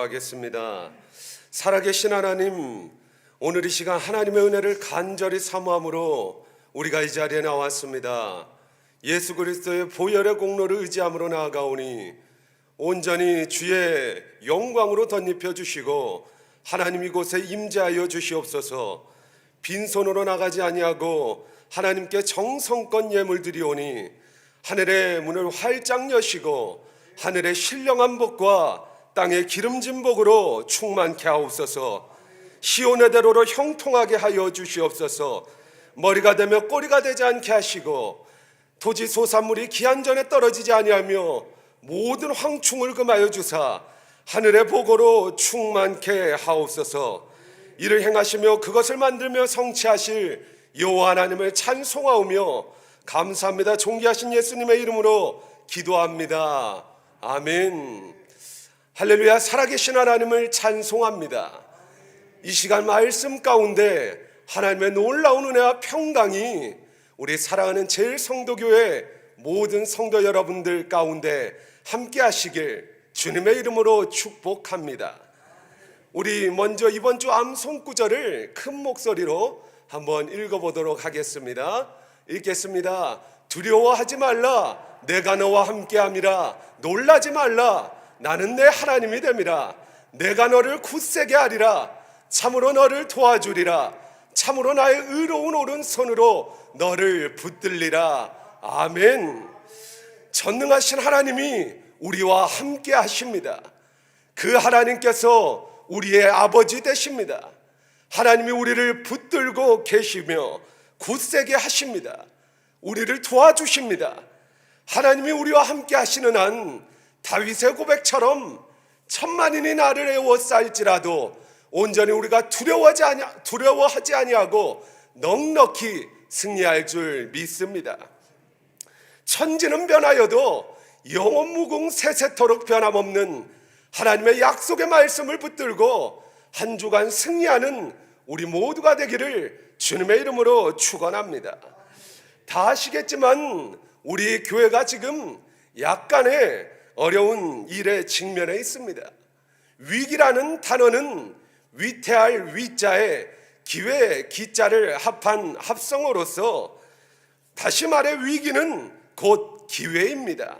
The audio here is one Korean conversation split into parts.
기도하겠습니다. 살아계신 하나님, 오늘 이 시간 하나님의 은혜를 간절히 사모함으로 우리가 이 자리에 나왔습니다. 예수 그리스도의 보혈의 공로를 의지함으로 나아가오니 온전히 주의 영광으로 덧입혀 주시고 하나님 이곳에 임재하여 주시옵소서. 빈손으로 나가지 아니하고 하나님께 정성껏 예물 드리오니 하늘의 문을 활짝 여시고 하늘의 신령한 복과 땅의 기름진 복으로 충만케 하옵소서. 시온의 대로로 형통하게 하여 주시옵소서. 머리가 되며 꼬리가 되지 않게 하시고 토지 소산물이 기한전에 떨어지지 아니하며 모든 황충을 금하여 주사 하늘의 복으로 충만케 하옵소서. 이를 행하시며 그것을 만들며 성취하실 여호와 하나님을 찬송하오며 감사합니다. 존귀하신 예수님의 이름으로 기도합니다. 아멘. 할렐루야. 살아계신 하나님을 찬송합니다. 이 시간 말씀 가운데 하나님의 놀라운 은혜와 평강이 우리 사랑하는 제일성도교회 모든 성도 여러분들 가운데 함께 하시길 주님의 이름으로 축복합니다. 우리 먼저 이번 주 암송구절을 큰 목소리로 한번 읽어보도록 하겠습니다. 읽겠습니다. 두려워하지 말라, 내가 너와 함께함이라. 놀라지 말라, 나는 내 하나님이 됨이라. 내가 너를 굳세게 하리라. 참으로 너를 도와주리라. 참으로 나의 의로운 오른손으로 너를 붙들리라. 아멘. 전능하신 하나님이 우리와 함께 하십니다. 그 하나님께서 우리의 아버지 되십니다. 하나님이 우리를 붙들고 계시며 굳세게 하십니다. 우리를 도와주십니다. 하나님이 우리와 함께 하시는 한 다윗의 고백처럼 천만인이 나를 에워싸일지라도 온전히 우리가 두려워하지 아니하고 넉넉히 승리할 줄 믿습니다. 천지는 변하여도 영원 무궁 세세토록 변함없는 하나님의 약속의 말씀을 붙들고 한 주간 승리하는 우리 모두가 되기를 주님의 이름으로 축원합니다. 다 아시겠지만 우리 교회가 지금 약간의 어려운 일에 직면해 있습니다. 위기라는 단어는 위태할 위자에 기회 기자를 합한 합성어로서 다시 말해 위기는 곧 기회입니다.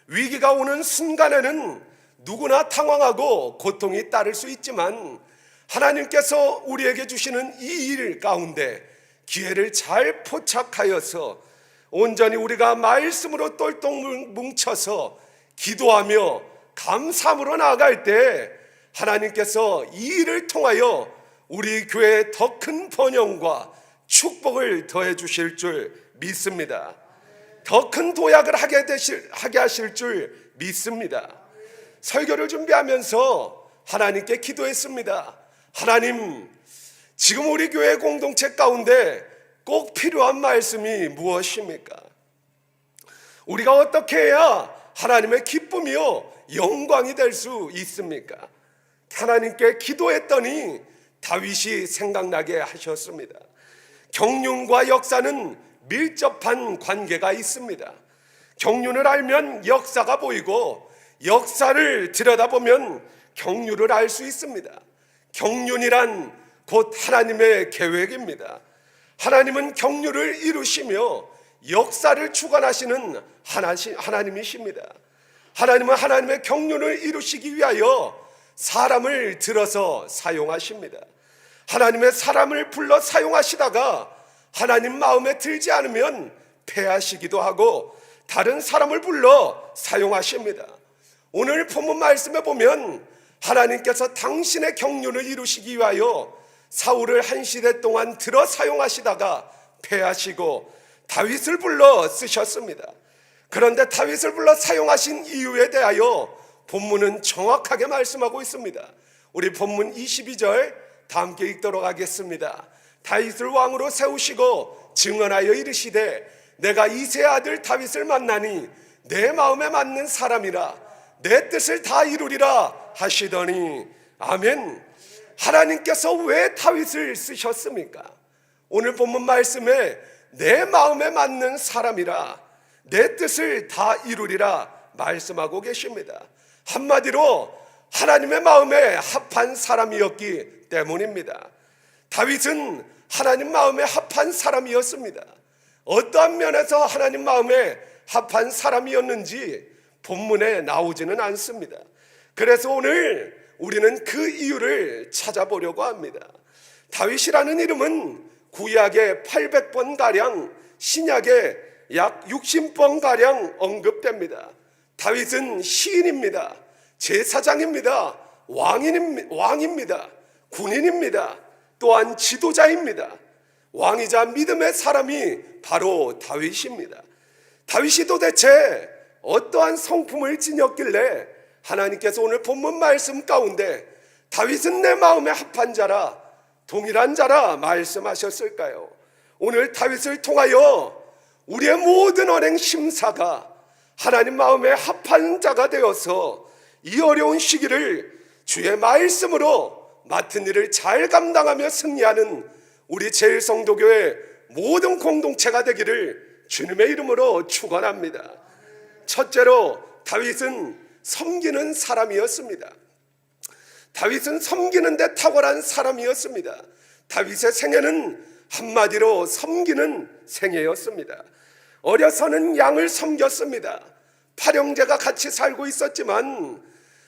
위기가 오는 순간에는 누구나 당황하고 고통이 따를 수 있지만 하나님께서 우리에게 주시는 이 일 가운데 기회를 잘 포착하여서 온전히 우리가 말씀으로 똘똘 뭉쳐서 기도하며 감사함으로 나아갈 때 하나님께서 이 일을 통하여 우리 교회에 더 큰 번영과 축복을 더해 주실 줄 믿습니다. 더 큰 도약을 하게 하실 줄 믿습니다. 설교를 준비하면서 하나님께 기도했습니다. 하나님, 지금 우리 교회 공동체 가운데 꼭 필요한 말씀이 무엇입니까? 우리가 어떻게 해야 하나님의 기쁨이요 영광이 될 수 있습니까? 하나님께 기도했더니 다윗이 생각나게 하셨습니다. 경륜과 역사는 밀접한 관계가 있습니다. 경륜을 알면 역사가 보이고 역사를 들여다보면 경륜을 알 수 있습니다. 경륜이란 곧 하나님의 계획입니다. 하나님은 경륜을 이루시며 역사를 주관하시는 하나님이십니다. 하나님은 하나님의 경륜을 이루시기 위하여 사람을 들어서 사용하십니다. 하나님의 사람을 불러 사용하시다가 하나님 마음에 들지 않으면 폐하시기도 하고 다른 사람을 불러 사용하십니다. 오늘 본문 말씀에 보면 하나님께서 당신의 경륜을 이루시기 위하여 사울을 한 시대 동안 들어 사용하시다가 폐하시고 다윗을 불러 쓰셨습니다. 그런데 다윗을 불러 사용하신 이유에 대하여 본문은 정확하게 말씀하고 있습니다. 우리 본문 22절 다 함께 읽도록 하겠습니다. 다윗을 왕으로 세우시고 증언하여 이르시되 내가 이새의 아들 다윗을 만나니 내 마음에 맞는 사람이라 내 뜻을 다 이루리라 하시더니 아멘. 하나님께서 왜 다윗을 쓰셨습니까? 오늘 본문 말씀에 내 마음에 맞는 사람이라 내 뜻을 다 이루리라 말씀하고 계십니다. 한마디로 하나님의 마음에 합한 사람이었기 때문입니다. 다윗은 하나님 마음에 합한 사람이었습니다. 어떠한 면에서 하나님 마음에 합한 사람이었는지 본문에 나오지는 않습니다. 그래서 오늘 우리는 그 이유를 찾아보려고 합니다. 다윗이라는 이름은 구약에 800번가량, 신약에 약 60번가량 언급됩니다. 다윗은 시인입니다. 제사장입니다. 왕입니다. 군인입니다. 또한 지도자입니다. 왕이자 믿음의 사람이 바로 다윗입니다. 다윗이 도대체 어떠한 성품을 지녔길래 하나님께서 오늘 본문 말씀 가운데 다윗은 내 마음에 합한 자라, 동일한 자라 말씀하셨을까요? 오늘 다윗을 통하여 우리의 모든 언행 심사가 하나님 마음에 합한 자가 되어서 이 어려운 시기를 주의 말씀으로 맡은 일을 잘 감당하며 승리하는 우리 제일성도교회 모든 공동체가 되기를 주님의 이름으로 축원합니다. 첫째로 다윗은 섬기는 사람이었습니다. 다윗은 섬기는 데 탁월한 사람이었습니다. 다윗의 생애는 한마디로 섬기는 생애였습니다. 어려서는 양을 섬겼습니다. 팔형제가 같이 살고 있었지만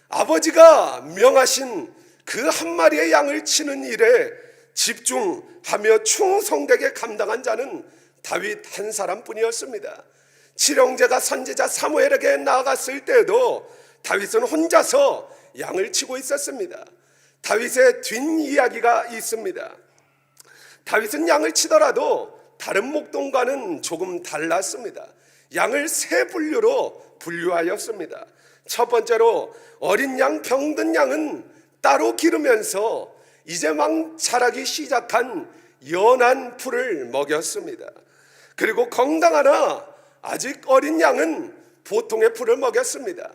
아버지가 명하신 그 한 마리의 양을 치는 일에 집중하며 충성되게 감당한 자는 다윗 한 사람뿐이었습니다. 칠형제가 선지자 사무엘에게 나아갔을 때에도 다윗은 혼자서 양을 치고 있었습니다. 다윗의 뒷이야기가 있습니다. 다윗은 양을 치더라도 다른 목동과는 조금 달랐습니다. 양을 세 분류로 분류하였습니다. 첫 번째로 어린 양, 병든 양은 따로 기르면서 이제 막 자라기 시작한 연한 풀을 먹였습니다. 그리고 건강하나 아직 어린 양은 보통의 풀을 먹였습니다.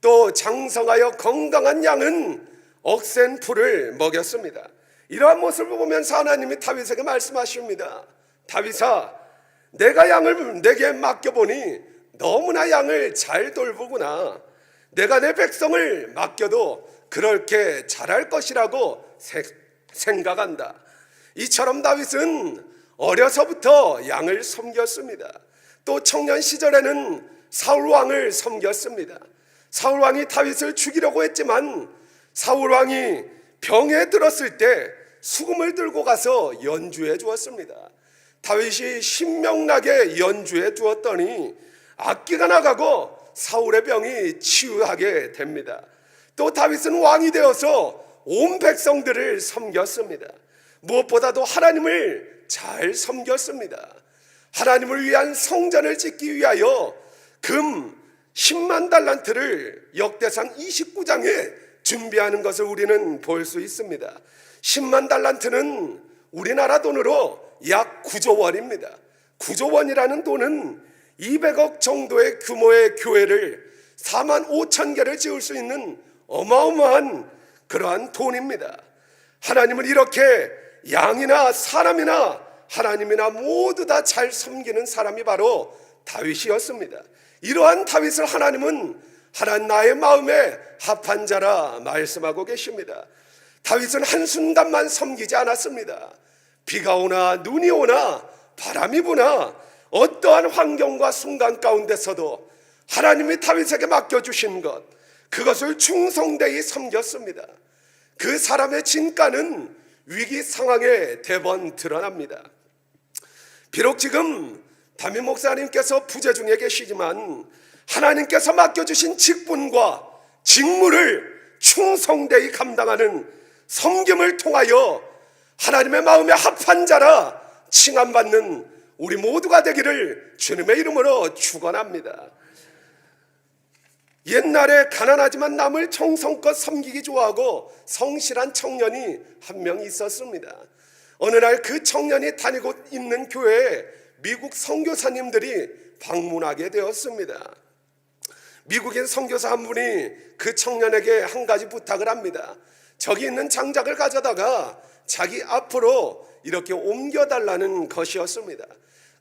또 장성하여 건강한 양은 억센 풀을 먹였습니다. 이러한 모습을 보면서 하나님이 다윗에게 말씀하십니다. 다윗아, 내가 양을 내게 맡겨보니 너무나 양을 잘 돌보구나. 내가 내 백성을 맡겨도 그렇게 잘할 것이라고 생각한다. 이처럼 다윗은 어려서부터 양을 섬겼습니다. 또 청년 시절에는 사울왕을 섬겼습니다. 사울왕이 다윗을 죽이려고 했지만 사울왕이 병에 들었을 때 수금을 들고 가서 연주해 주었습니다. 다윗이 신명나게 연주해 주었더니 악기가 나가고 사울의 병이 치유하게 됩니다. 또 다윗은 왕이 되어서 온 백성들을 섬겼습니다. 무엇보다도 하나님을 잘 섬겼습니다. 하나님을 위한 성전을 짓기 위하여 금 10만 달란트를 역대상 29장에 준비하는 것을 우리는 볼 수 있습니다. 10만 달란트는 우리나라 돈으로 약 9조 원입니다. 9조 원이라는 돈은 200억 정도의 규모의 교회를 4만 5천 개를 지을 수 있는 어마어마한 그러한 돈입니다. 하나님을 이렇게 양이나 사람이나 하나님이나 모두 다 잘 섬기는 사람이 바로 다윗이었습니다. 이러한 다윗을 하나님은 하나님 나의 마음에 합한 자라 말씀하고 계십니다. 다윗은 한순간만 섬기지 않았습니다. 비가 오나 눈이 오나 바람이 부나 어떠한 환경과 순간 가운데서도 하나님이 다윗에게 맡겨주신 것, 그것을 충성되이 섬겼습니다. 그 사람의 진가는 위기 상황에 대번 드러납니다. 비록 지금 담임 목사님께서 부재 중에 계시지만 하나님께서 맡겨주신 직분과 직무를 충성되이 감당하는 섬김을 통하여 하나님의 마음에 합한 자라 칭함받는 우리 모두가 되기를 주님의 이름으로 축원합니다. 옛날에 가난하지만 남을 정성껏 섬기기 좋아하고 성실한 청년이 한 명 있었습니다. 어느 날 그 청년이 다니고 있는 교회에 미국 선교사님들이 방문하게 되었습니다. 미국인 선교사 한 분이 그 청년에게 한 가지 부탁을 합니다. 저기 있는 장작을 가져다가 자기 앞으로 이렇게 옮겨달라는 것이었습니다.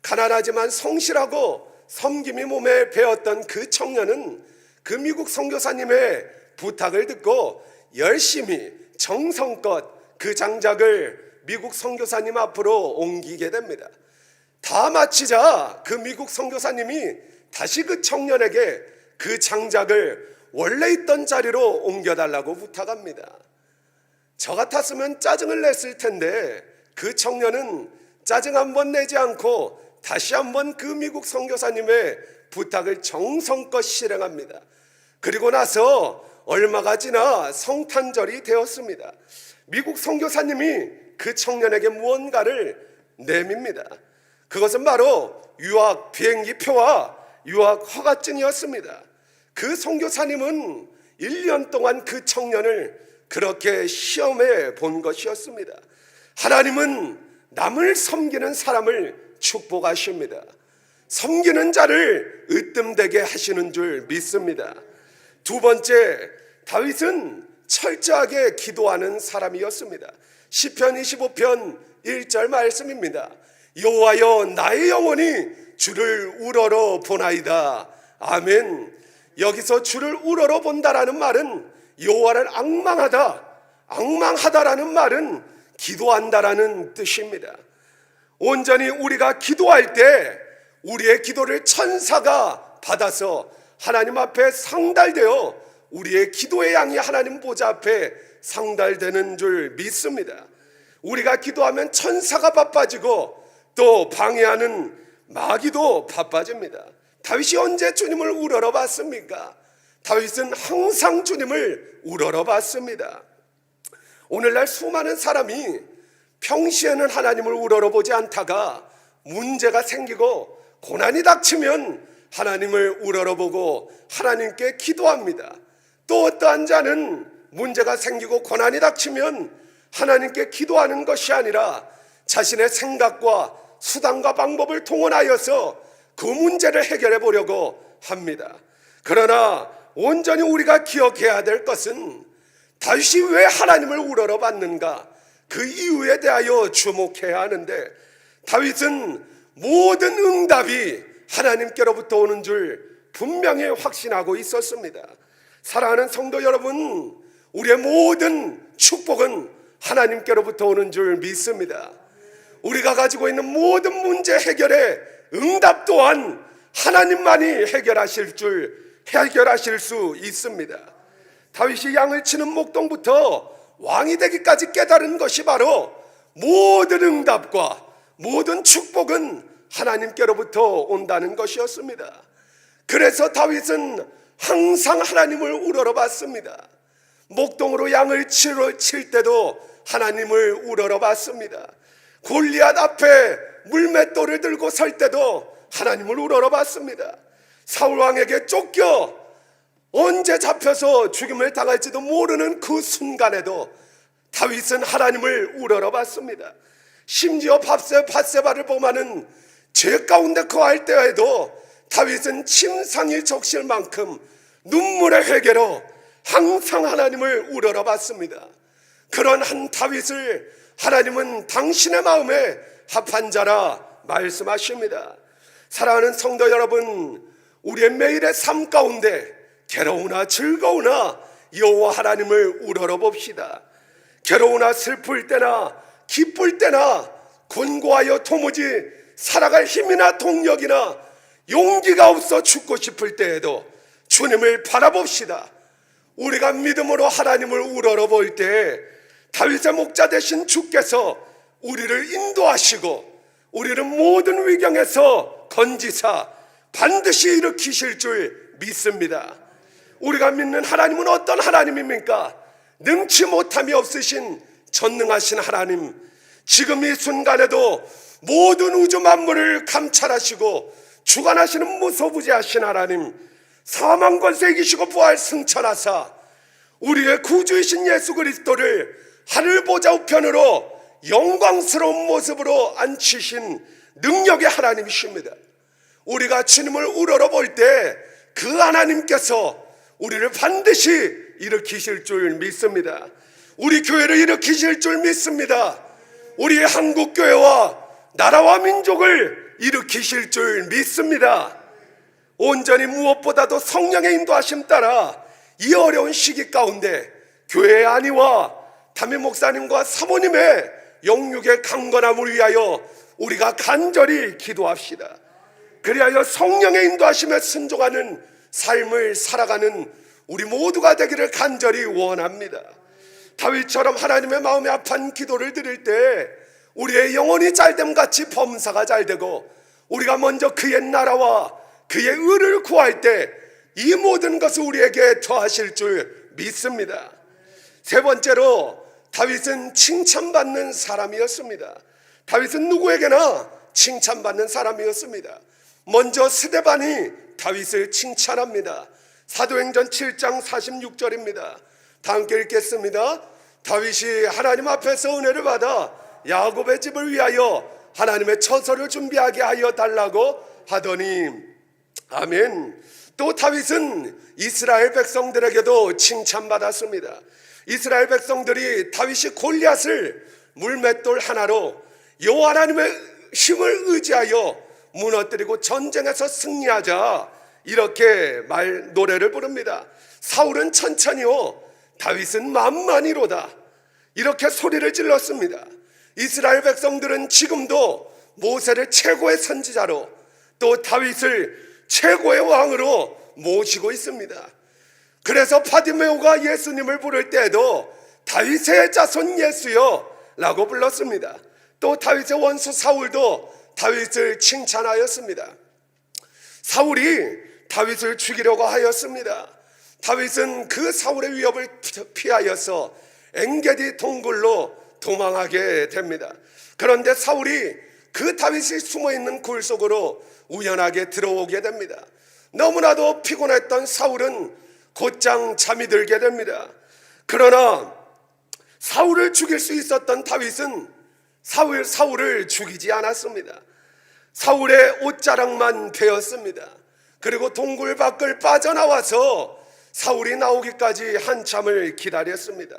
가난하지만 성실하고 섬김이 몸에 배었던 그 청년은 그 미국 선교사님의 부탁을 듣고 열심히 정성껏 그 장작을 미국 선교사님 앞으로 옮기게 됩니다. 다 마치자 그 미국 선교사님이 다시 그 청년에게 그 장작을 원래 있던 자리로 옮겨달라고 부탁합니다. 저 같았으면 짜증을 냈을 텐데 그 청년은 짜증 한번 내지 않고 다시 한번 그 미국 선교사님의 부탁을 정성껏 실행합니다. 그리고 나서 얼마가 지나 성탄절이 되었습니다. 미국 선교사님이 그 청년에게 무언가를 내밉니다. 그것은 바로 유학 비행기표와 유학 허가증이었습니다. 그 선교사님은 1년 동안 그 청년을 그렇게 시험해 본 것이었습니다. 하나님은 남을 섬기는 사람을 축복하십니다. 섬기는 자를 으뜸되게 하시는 줄 믿습니다. 두 번째, 다윗은 철저하게 기도하는 사람이었습니다. 시편 25편 1절 말씀입니다. 여호와여 나의 영혼이 주를 우러러 보나이다. 아멘. 여기서 주를 우러러 본다라는 말은 여호와를 앙망하다라는 말은 기도한다라는 뜻입니다. 온전히 우리가 기도할 때 우리의 기도를 천사가 받아서 하나님 앞에 상달되어 우리의 기도의 양이 하나님 보좌 앞에 상달되는 줄 믿습니다. 우리가 기도하면 천사가 바빠지고 또 방해하는 마귀도 바빠집니다. 다윗이 언제 주님을 우러러 봤습니까? 다윗은 항상 주님을 우러러 봤습니다. 오늘날 수많은 사람이 평시에는 하나님을 우러러 보지 않다가 문제가 생기고 고난이 닥치면 하나님을 우러러보고 하나님께 기도합니다. 또 어떠한 자는 문제가 생기고 고난이 닥치면 하나님께 기도하는 것이 아니라 자신의 생각과 수단과 방법을 동원하여서 그 문제를 해결해 보려고 합니다. 그러나 온전히 우리가 기억해야 될 것은 다윗이 왜 하나님을 우러러봤는가, 그 이유에 대하여 주목해야 하는데, 다윗은 모든 응답이 하나님께로부터 오는 줄 분명히 확신하고 있었습니다. 사랑하는 성도 여러분, 우리의 모든 축복은 하나님께로부터 오는 줄 믿습니다. 우리가 가지고 있는 모든 문제 해결의 응답 또한 하나님만이 해결하실 수 있습니다. 다윗이 양을 치는 목동부터 왕이 되기까지 깨달은 것이 바로 모든 응답과 모든 축복은 하나님께로부터 온다는 것이었습니다. 그래서 다윗은 항상 하나님을 우러러봤습니다. 목동으로 양을 칠 때도 하나님을 우러러봤습니다. 골리앗 앞에 물맷돌을 들고 설 때도 하나님을 우러러봤습니다. 사울 왕에게 쫓겨 언제 잡혀서 죽임을 당할지도 모르는 그 순간에도 다윗은 하나님을 우러러봤습니다. 심지어 밧세바를 범하는 죄 가운데 거할 때에도 다윗은 침상이 적실 만큼 눈물의 회개로 항상 하나님을 우러러봤습니다. 그런 한 다윗을 하나님은 당신의 마음에 합한 자라 말씀하십니다. 사랑하는 성도 여러분, 우리의 매일의 삶 가운데 괴로우나 즐거우나 여호와 하나님을 우러러봅시다. 괴로우나 슬플 때나 기쁠 때나 곤고하여 도무지 살아갈 힘이나 동력이나 용기가 없어 죽고 싶을 때에도 주님을 바라봅시다. 우리가 믿음으로 하나님을 우러러볼 때 다윗의 목자 되신 주께서 우리를 인도하시고 우리를 모든 위경에서 건지사 반드시 일으키실 줄 믿습니다. 우리가 믿는 하나님은 어떤 하나님입니까? 능치 못함이 없으신 전능하신 하나님, 지금 이 순간에도 모든 우주 만물을 감찰하시고 주관하시는 무소부지하신 하나님, 사망 권세 이기시고 부활 승천하사 우리의 구주이신 예수 그리스도를 하늘 보좌 우편으로 영광스러운 모습으로 앉히신 능력의 하나님이십니다. 우리가 주님을 우러러볼 때 그 하나님께서 우리를 반드시 일으키실 줄 믿습니다. 우리 교회를 일으키실 줄 믿습니다. 우리 한국교회와 나라와 민족을 일으키실 줄 믿습니다. 온전히 무엇보다도 성령의 인도하심 따라 이 어려운 시기 가운데 교회의 안위와 담임 목사님과 사모님의 영육의 강건함을 위하여 우리가 간절히 기도합시다. 그리하여 성령의 인도하심에 순종하는 삶을 살아가는 우리 모두가 되기를 간절히 원합니다. 다윗처럼 하나님의 마음에 합한 기도를 드릴 때 우리의 영혼이 잘됨같이 범사가 잘되고, 우리가 먼저 그의 나라와 그의 의를 구할 때 이 모든 것을 우리에게 더하실 줄 믿습니다. 세 번째로, 다윗은 칭찬받는 사람이었습니다. 다윗은 누구에게나 칭찬받는 사람이었습니다. 먼저 스데반이 다윗을 칭찬합니다. 사도행전 7장 46절입니다. 다 함께 읽겠습니다. 다윗이 하나님 앞에서 은혜를 받아 야곱의 집을 위하여 하나님의 처소를 준비하게 하여 달라고 하더니, 아멘. 또 다윗은 이스라엘 백성들에게도 칭찬받았습니다. 이스라엘 백성들이 다윗이 골리앗을 물맷돌 하나로 여호와 하나님의 힘을 의지하여 무너뜨리고 전쟁에서 승리하자, 이렇게 노래를 부릅니다. 사울은 천천히요, 다윗은 만만히로다, 이렇게 소리를 질렀습니다. 이스라엘 백성들은 지금도 모세를 최고의 선지자로, 또 다윗을 최고의 왕으로 모시고 있습니다. 그래서 바디메오가 예수님을 부를 때에도 다윗의 자손 예수여 라고 불렀습니다. 또 다윗의 원수 사울도 다윗을 칭찬하였습니다. 사울이 다윗을 죽이려고 하였습니다. 다윗은 그 사울의 위협을 피하여서 엔게디 동굴로 도망하게 됩니다. 그런데 사울이 그 다윗이 숨어있는 굴 속으로 우연하게 들어오게 됩니다. 너무나도 피곤했던 사울은 곧장 잠이 들게 됩니다. 그러나 사울을 죽일 수 있었던 다윗은 사울을 죽이지 않았습니다. 사울의 옷자락만 베었습니다. 그리고 동굴 밖을 빠져나와서 사울이 나오기까지 한참을 기다렸습니다.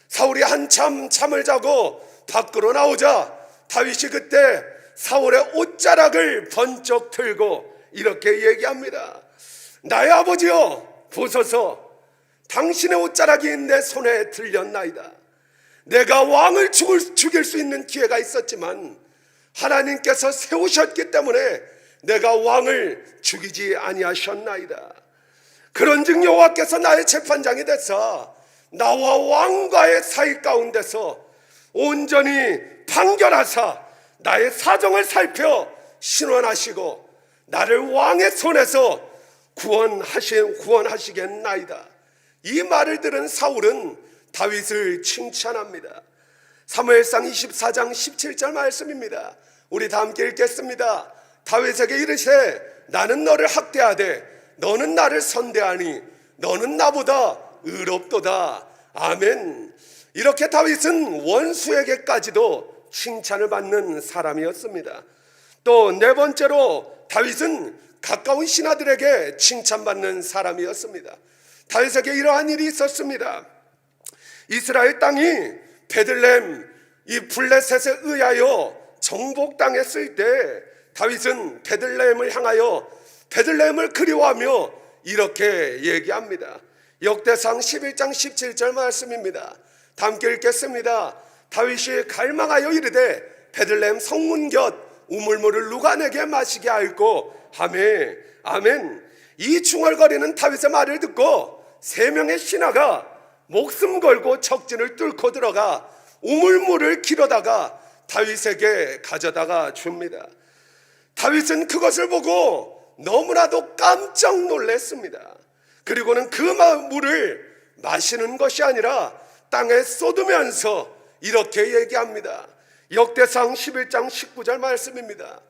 사울이 한참 잠을 자고 밖으로 나오자 다윗이 그때 사울의 옷자락을 번쩍 들고 이렇게 얘기합니다. 나의 아버지여, 보소서, 당신의 옷자락이 내 손에 들렸나이다. 내가 왕을 죽일 수 있는 기회가 있었지만 하나님께서 세우셨기 때문에 내가 왕을 죽이지 아니하셨나이다. 그런즉 여호와께서 나의 재판장이 되사 나와 왕과의 사이 가운데서 온전히 판결하사 나의 사정을 살펴 신원하시고 나를 왕의 손에서 구원하시겠나이다. 이 말을 들은 사울은 다윗을 칭찬합니다. 사무엘상 24장 17절 말씀입니다. 우리 다 함께 읽겠습니다. 다윗에게 이르시되 나는 너를 학대하되 너는 나를 선대하니 너는 나보다 의롭도다. 아멘. 이렇게 다윗은 원수에게까지도 칭찬을 받는 사람이었습니다. 또 네 번째로, 다윗은 가까운 신하들에게 칭찬받는 사람이었습니다. 다윗에게 이러한 일이 있었습니다. 이스라엘 땅이 베들레헴 이 블레셋에 의하여 정복당했을 때 다윗은 베들레헴을 향하여 베들레헴을 그리워하며 이렇게 얘기합니다. 역대상 11장 17절 말씀입니다. 다 함께 읽겠습니다. 다윗이 갈망하여 이르되 베들레헴 성문 곁 우물물을 누가 내게 마시게 할꼬 하매. 아멘. 이 중얼거리는 다윗의 말을 듣고 3명의 신하가 목숨 걸고 적진을 뚫고 들어가 우물물을 길어다가 다윗에게 가져다가 줍니다. 다윗은 그것을 보고 너무나도 깜짝 놀랐습니다. 그리고는 그 물을 마시는 것이 아니라 땅에 쏟으면서 이렇게 얘기합니다. 역대상 11장 19절 말씀입니다.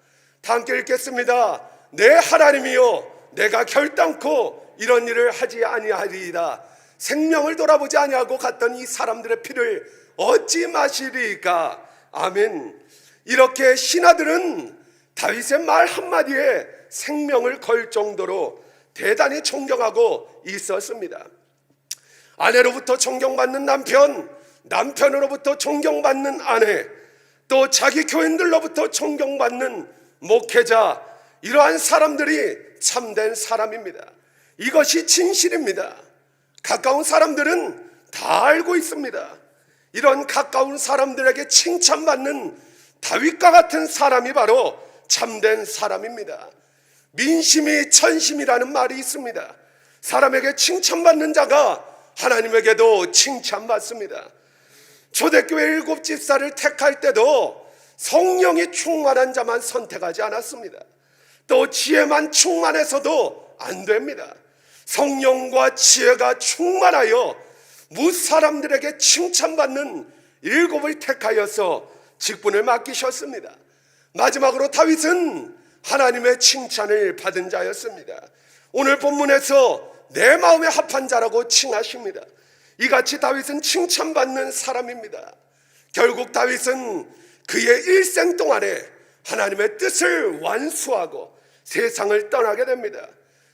다 함께 읽겠습니다. 내 하나님이여, 내가 결단코 이런 일을 하지 아니하리이다. 생명을 돌아보지 아니하고 갔던 이 사람들의 피를 어찌 마시리까. 아멘. 이렇게 신하들은 다윗의 말 한마디에 생명을 걸 정도로 대단히 존경하고 있었습니다. 아내로부터 존경받는 남편, 남편으로부터 존경받는 아내, 또 자기 교인들로부터 존경받는 목회자, 이러한 사람들이 참된 사람입니다. 이것이 진실입니다. 가까운 사람들은 다 알고 있습니다. 이런 가까운 사람들에게 칭찬받는 다윗과 같은 사람이 바로 참된 사람입니다. 민심이 천심이라는 말이 있습니다. 사람에게 칭찬받는 자가 하나님에게도 칭찬받습니다. 초대교회 7집사를 택할 때도 성령이 충만한 자만 선택하지 않았습니다. 또 지혜만 충만해서도 안 됩니다. 성령과 지혜가 충만하여 무사람들에게 칭찬받는 7을 택하여서 직분을 맡기셨습니다. 마지막으로 다윗은 하나님의 칭찬을 받은 자였습니다. 오늘 본문에서 내 마음에 합한 자라고 칭하십니다. 이같이 다윗은 칭찬받는 사람입니다. 결국 다윗은 그의 일생 동안에 하나님의 뜻을 완수하고 세상을 떠나게 됩니다.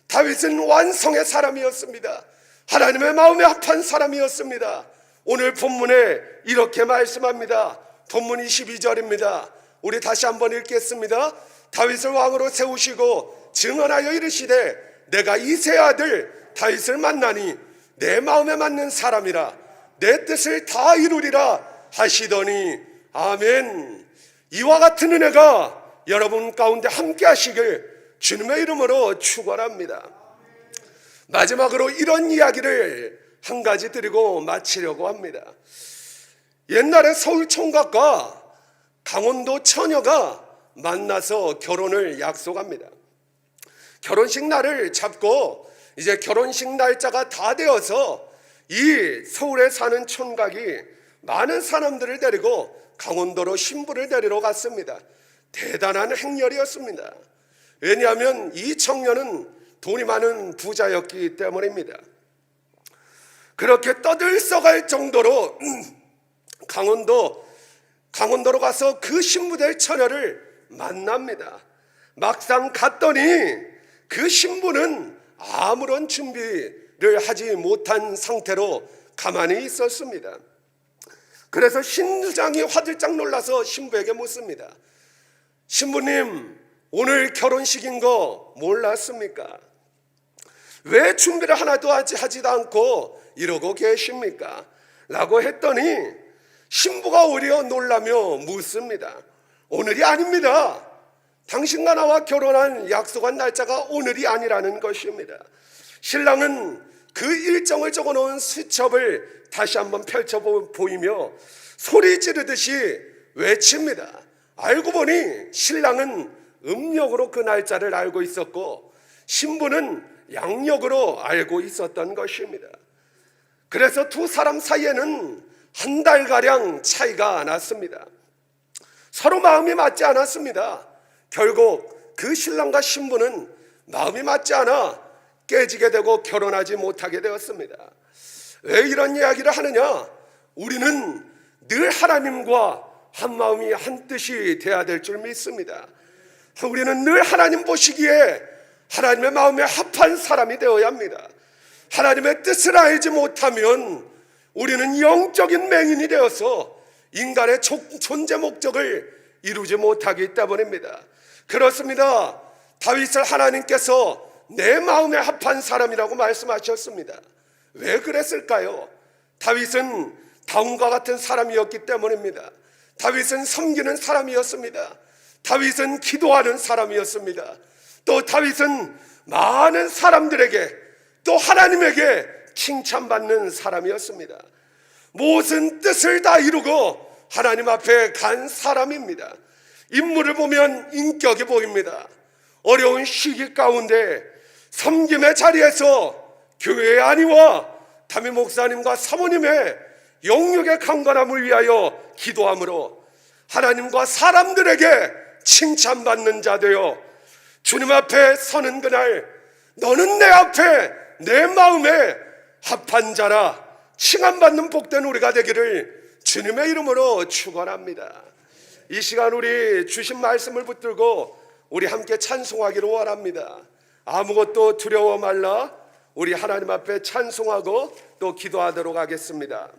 다윗은 완성의 사람이었습니다. 하나님의 마음에 합한 사람이었습니다. 오늘 본문에 이렇게 말씀합니다. 본문 22절입니다. 우리 다시 한번 읽겠습니다. 다윗을 왕으로 세우시고 증언하여 이르시되 내가 이새의 아들 다윗을 만나니 내 마음에 맞는 사람이라 내 뜻을 다 이루리라 하시더니 아멘. 이와 같은 은혜가 여러분 가운데 함께 하시길 주님의 이름으로 축원합니다. 마지막으로 이런 이야기를 한 가지 드리고 마치려고 합니다. 옛날에 서울 총각과 강원도 처녀가 만나서 결혼을 약속합니다. 결혼식 날을 잡고 이제 결혼식 날짜가 다 되어서 이 서울에 사는 총각이 많은 사람들을 데리고 강원도로 신부를 데리러 갔습니다. 대단한 행렬이었습니다. 왜냐하면 이 청년은 돈이 많은 부자였기 때문입니다. 그렇게 떠들썩할 정도로 강원도로 가서 그 신부될 처녀를 만납니다. 막상 갔더니 그 신부는 아무런 준비를 하지 못한 상태로 가만히 있었습니다. 그래서 신부장이 화들짝 놀라서 신부에게 묻습니다. 신부님, 오늘 결혼식인 거 몰랐습니까? 왜 준비를 하나도 하지도 않고 이러고 계십니까? 라고 했더니 신부가 오히려 놀라며 묻습니다. 오늘이 아닙니다. 당신과 나와 결혼한 약속한 날짜가 오늘이 아니라는 것입니다. 신랑은 그 일정을 적어놓은 수첩을 다시 한번 펼쳐 보이며 소리 지르듯이 외칩니다. 알고 보니 신랑은 음력으로 그 날짜를 알고 있었고 신부는 양력으로 알고 있었던 것입니다. 그래서 두 사람 사이에는 한 달가량 차이가 났습니다. 서로 마음이 맞지 않았습니다. 결국 그 신랑과 신부는 마음이 맞지 않아 깨지게 되고 결혼하지 못하게 되었습니다. 왜 이런 이야기를 하느냐? 우리는 늘 하나님과 한 마음이 한 뜻이 돼야 될 줄 믿습니다. 우리는 늘 하나님 보시기에 하나님의 마음에 합한 사람이 되어야 합니다. 하나님의 뜻을 알지 못하면 우리는 영적인 맹인이 되어서 인간의 존재 목적을 이루지 못하기 때문입니다. 그렇습니다. 다윗을 하나님께서 내 마음에 합한 사람이라고 말씀하셨습니다. 왜 그랬을까요? 다윗은 다윗과 같은 사람이었기 때문입니다. 다윗은 섬기는 사람이었습니다. 다윗은 기도하는 사람이었습니다. 또 다윗은 많은 사람들에게 또 하나님에게 칭찬받는 사람이었습니다. 모든 뜻을 다 이루고 하나님 앞에 간 사람입니다. 인물을 보면 인격이 보입니다. 어려운 시기 가운데 섬김의 자리에서 교회의 안위와 담임 목사님과 사모님의 영육의 강건함을 위하여 기도함으로 하나님과 사람들에게 칭찬받는 자 되어 주님 앞에 서는 그날 너는 내 앞에 내 마음에 합한 자라 칭함받는 복된 우리가 되기를 주님의 이름으로 축원합니다. 이 시간 우리 주신 말씀을 붙들고 우리 함께 찬송하기를 원합니다. 아무것도 두려워 말라. 우리 하나님 앞에 찬송하고 또 기도하도록 하겠습니다.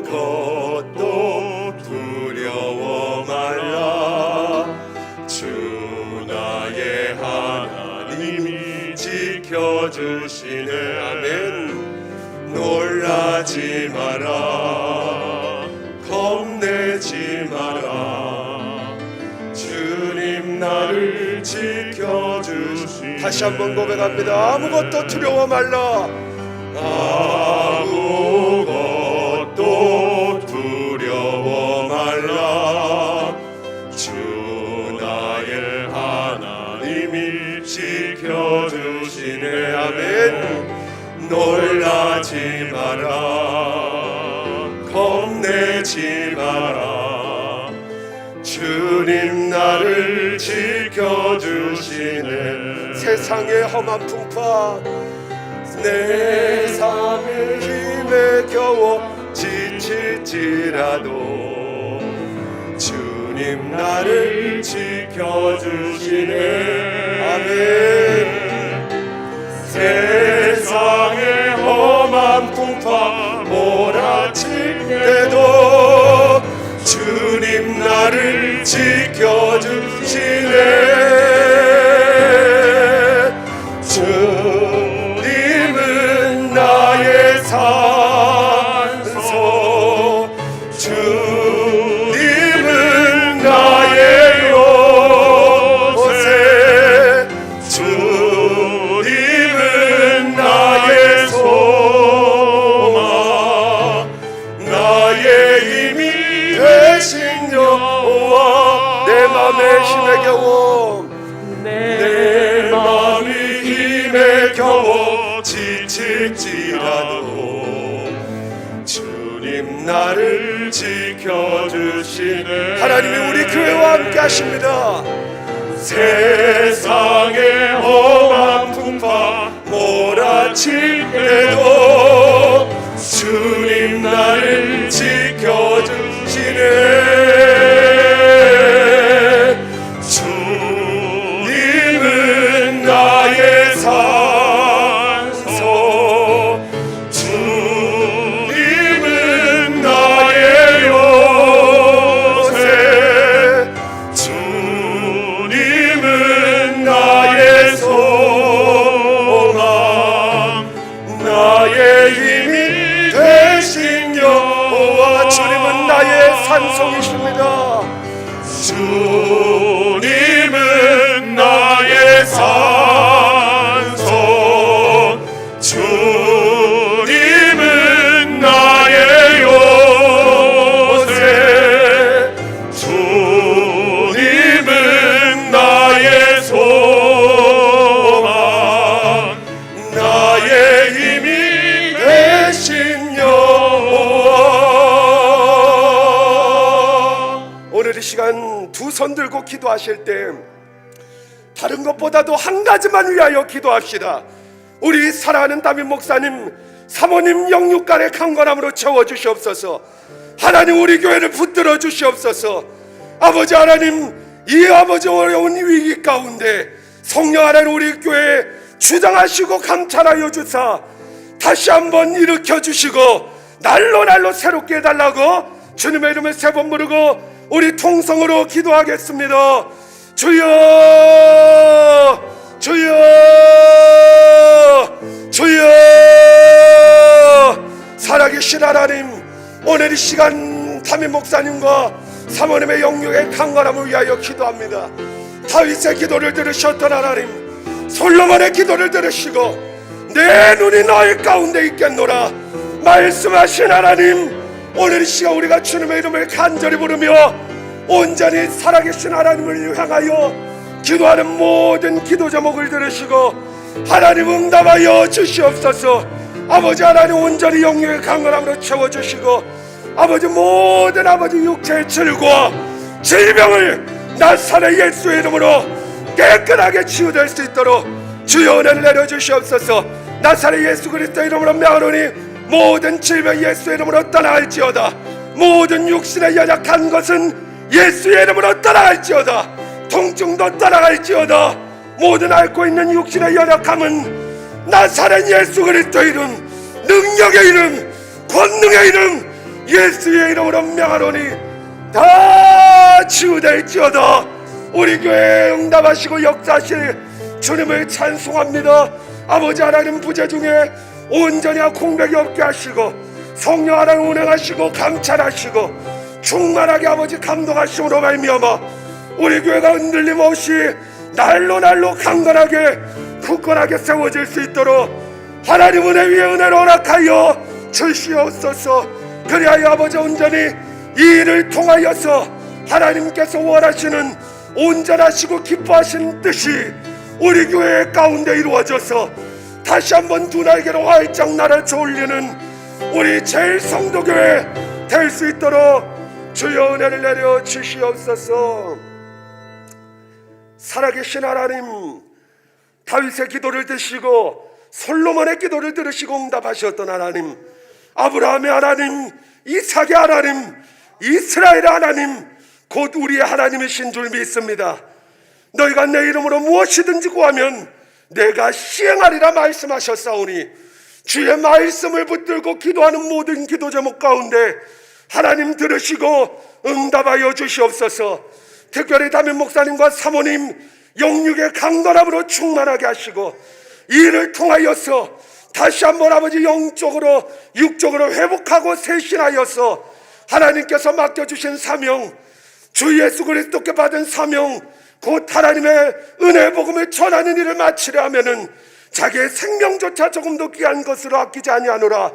아무것도 두려워 말라. 주 나의 하나님이 지켜주시네. 아멘. 놀라지 마라, 겁내지 마라. 주님 나를 지켜주시네. 다시 한번 고백합니다. 아무것도 두려워 말라. 아무것도 두려워 말라. 주 나의 하나님이 지켜주시네. 아멘. 놀라지 마라, 겁내지 마라. 주님 나를 지켜주시네. 세상의 험한 풍파, 내 삶의 힘에 겨워 지칠지라도 주님 나를 지켜주시네. 아멘. 세상의 험한 풍파 몰아칠 때도 주님 나를 지켜주시네. 주님은 나의 산소, 주님은 나의 요새, 주님은 나의 소망, 나의 힘이 되신 여호와. 내 맘의 힘에 겨워, 내 맘이 힘에 겨워 지칠지라도 주님 나를 지켜주시네. 하나님이 우리 교회와 함께 하십니다. 세상의 험한 풍파 몰아칠 때도 주님 나를 지켜주시네. 주님은 나의 산소, 주님은 나의 요새, 주님은 나의 소망, 나의 힘이 되신 여호와. 주님은 나의 산성이십니다. 주님은 나의 산소, 주님은 나의 요새, 주님은 나의 소망, 나의 힘이 되신 여호와. 오늘 이 시간 두 손 들고 기도하실 때 다른 것보다도 한 가지만 위하여 기도합시다. 우리 사랑하는 담임 목사님, 사모님 영육간의 강건함으로 채워주시옵소서. 하나님 우리 교회를 붙들어 주시옵소서. 아버지 하나님, 이 아버지 어려운 위기 가운데 성령 하나님 우리 교회에 주장하시고 감찰하여 주사 다시 한번 일으켜 주시고 날로 새롭게 해달라고 주님의 이름을 세 번 부르고 우리 통성으로 기도하겠습니다. 주여, 주여, 주여. 살아계신 하나님, 오늘 이 시간 담임 목사님과 사모님의 영육의 강건함을 위하여 기도합니다. 다윗의 기도를 들으셨던 하나님, 솔로몬의 기도를 들으시고 내 눈이 너희 가운데 있겠노라 말씀하신 하나님, 오늘 이 시간 우리가 주님의 이름을 간절히 부르며 온전히 살아계신 하나님을 향하여 기도하는 모든 기도 제목을 들으시고 하나님 응답하여 주시옵소서. 아버지 하나님 온전히 영육의 강건함으로 채워주시고 아버지 모든 아버지 육체의 질과 질병을 나사렛 예수의 이름으로 깨끗하게 치유될 수 있도록 주여 은혜를 내려주시옵소서. 나사렛 예수 그리스도 이름으로 명하노니 모든 질병 예수의 이름으로 떠나갈지어다. 모든 육신의 연약한 것은 예수의 이름으로 떠나갈지어다. 통증도 떠나갈지어다. 모든 앓고 있는 육신의 연약함은 나사렛 예수 그리스도 이름, 능력의 이름, 권능의 이름 예수의 이름으로 명하노니 다 치유될지어다. 우리 교회에 응답하시고 역사하실 주님을 찬송합니다. 아버지 하나님, 부재 중에 온전히 공백이 없게 하시고 성령 하나님 운행하시고 감찰하시고 충만하게 아버지 감동하심으로 말미암아 우리 교회가 흔들림 없이 날로 강건하게 굳건하게 세워질 수 있도록 하나님 은혜 위에 은혜를 허락하여 주시옵소서. 그리하여 아버지 온전히 이 일을 통하여서 하나님께서 원하시는 온전하시고 기뻐하시는 뜻이 우리 교회 가운데 이루어져서 다시 한번 두 날개로 활짝 날아쳐 올리는 우리 제일 성도교회 될 수 있도록 주여 은혜를 내려 주시옵소서. 살아계신 하나님, 다윗의 기도를 드시고 솔로몬의 기도를 들으시고 응답하셨던 하나님, 아브라함의 하나님, 이삭의 하나님, 이스라엘의 하나님, 곧 우리의 하나님이신 줄 믿습니다. 너희가 내 이름으로 무엇이든지 구하면 내가 시행하리라 말씀하셨사오니 주의 말씀을 붙들고 기도하는 모든 기도 제목 가운데 하나님 들으시고 응답하여 주시옵소서. 특별히 담임 목사님과 사모님 영육의 강건함으로 충만하게 하시고 이 일을 통하여서 다시 한번 아버지 영적으로 육적으로 회복하고 쇄신하여서 하나님께서 맡겨주신 사명, 주 예수 그리스도께 받은 사명, 곧 하나님의 은혜 복음을 전하는 일을 마치려 하면은 자기의 생명조차 조금도 귀한 것으로 아끼지 아니하노라.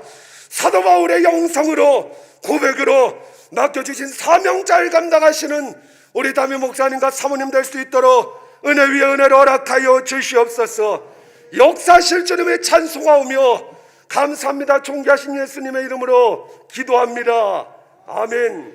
사도 바울의 영성으로 고백으로 맡겨주신 사명자를 감당하시는 우리 담임 목사님과 사모님 될 수 있도록 은혜 위에 은혜를 허락하여 주시옵소서. 역사하실 주님의 찬송하오며 감사합니다. 존귀하신 예수님의 이름으로 기도합니다. 아멘.